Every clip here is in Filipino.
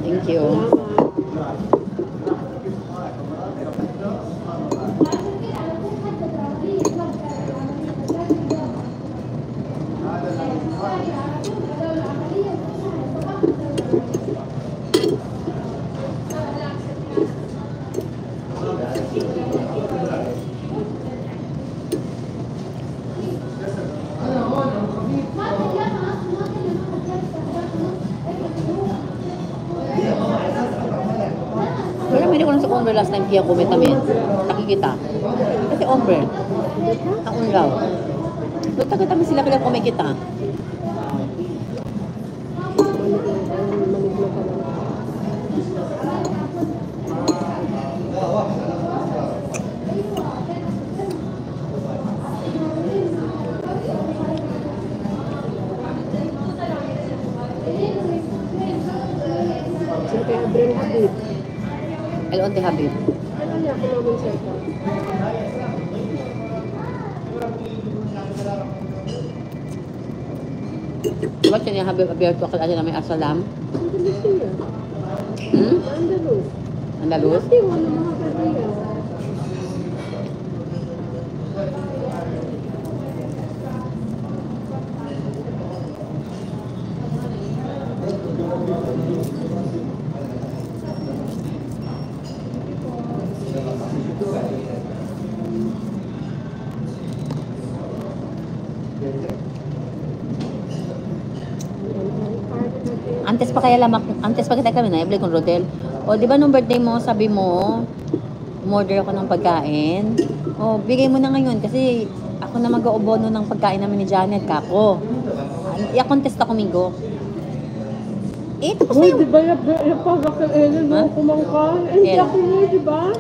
Thank you. Wala, may ko lang sa Ombre last time kaya kumitamin. Nakikita. Kasi Ombre. Ang unlaw. Nagtagatamin sila kaya kumikita. Siyempre, Abril Habib. Elon de Habib. Ano niya ako naman siya ito? Diba siya niya Habib Abierto kalala na may asalam? Andalus siya. Hmm? Andalus. Andalus? Kasi wala mga kariya. Antes pa kita kami na, i-play kong Rodel. O, di ba nung birthday mo, sabi mo, umorder ako ng pagkain. O, bigay mo na ngayon kasi ako na mag-oobono ng pagkain namin ni Janet, kako. I-contest ako, Migo. Eh, tapos na Uy, yung... di ba yung pagkakainin mo kumangkan? Hindi El. ako mo, di ba?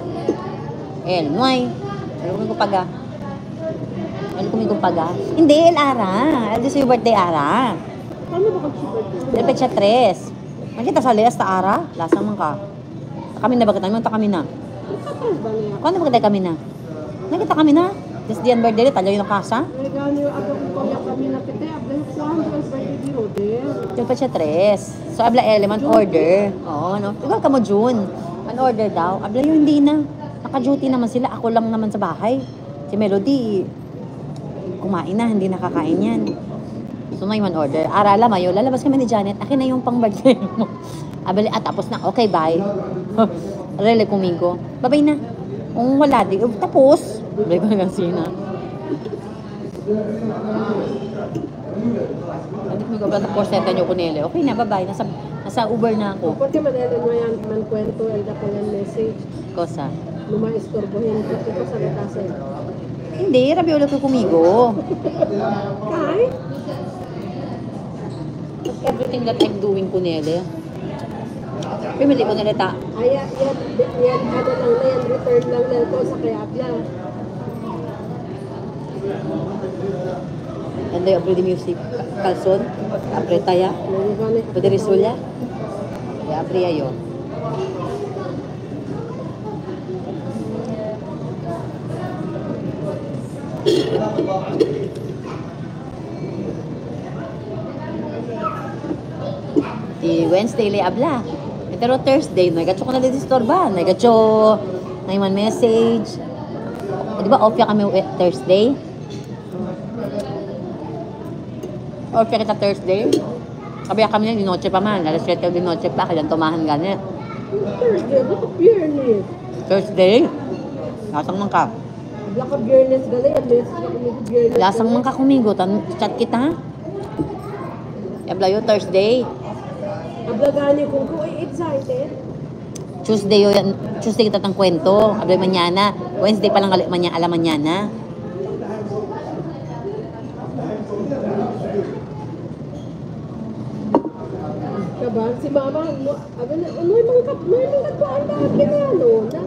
El, Noy. Alam ko paga. Alam ko paga. Hindi, El Ara. Alam ko yung birthday Ara. Paano ba kag-super? Dapat siya 3. Nakita sa Leas ta Ara. Lasang man ka. Kami na ba kita? Manta kami na. Kapag ba niya? Kung ano ba kita kami na? Nakita kami na. Just diyan birthday, talayo yung kasa. Regalo yung ako kung kami na kita. Abla yung kuhan ko ang birthday di Rodel. Dapat siya 3. So, abla element order. Oo, no? Ikaw ka mo, June. An order daw. Abla yung hindi na. Naka-duty naman sila. Ako lang naman sa bahay. Si Melody, kumain na. Hindi nakakain yan. So, may one order. Arala, mayo. Lalabas kami ni Janet. Akin na yung pang birthday mo. Abali, tapos na. Okay, bye. Rele kumigo. Babay na. Kung wala, di. Tapos. Babay ko hanggang sina. Sabi ko, may gabata porcenta nyo kunele. Okay na, bye-bye. Nasa Uber na ako. Porque madali mo yan man kwento, elda ko yan message. Kosa. Lumaistorbohin ko ito sa latasan. Hindi, rabi ulit ko kumigo. Kay? Everything that I'm doing kunele. Pimili ko nalita. Ay, yan, ano lang na yan, return lang lang ko sa kay Abla. And the Abre Music. Kalson. Abre Taya. Pwede Risulya. Abre ayo. Di Wednesday lay abla. Pero Thursday, nagacho ko na din istorba. Nagacho na yung message. Di ba off kami Thursday? Off kita Thursday? Kabaya kami na, dinoche pa man. Alas 7 dinoche pa, kailan tumahan gani. Thursday, baka Biyernes. Thursday? Lasang man ka. Baka Biyernes gali, at least na kumigo Biyernes. Lasang man ka kumigo. Chat kita. Yablayo Thursday. Abla gani kung ko ay excited. Tuesday yun. Tuesday kita tang kwento. Ablay manyana. Wednesday pa lang alam manyana. Kaban, si mama, aga na, ano yung mga katuan ba? Kinano na.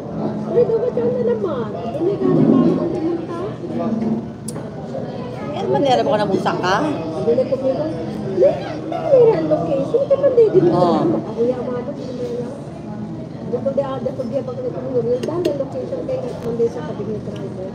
Ay, dapat yan na naman. Hindi gani mama kung pumunta. Yan man nila ko na busak ka. Hindi na kumigo. Nila location, ito pa din dito. Oo. Ako yung mama, sinimela. Dito di ada ko di pag nagkumigo. Dahil location kayo, nagkundi sa kabing ni driver.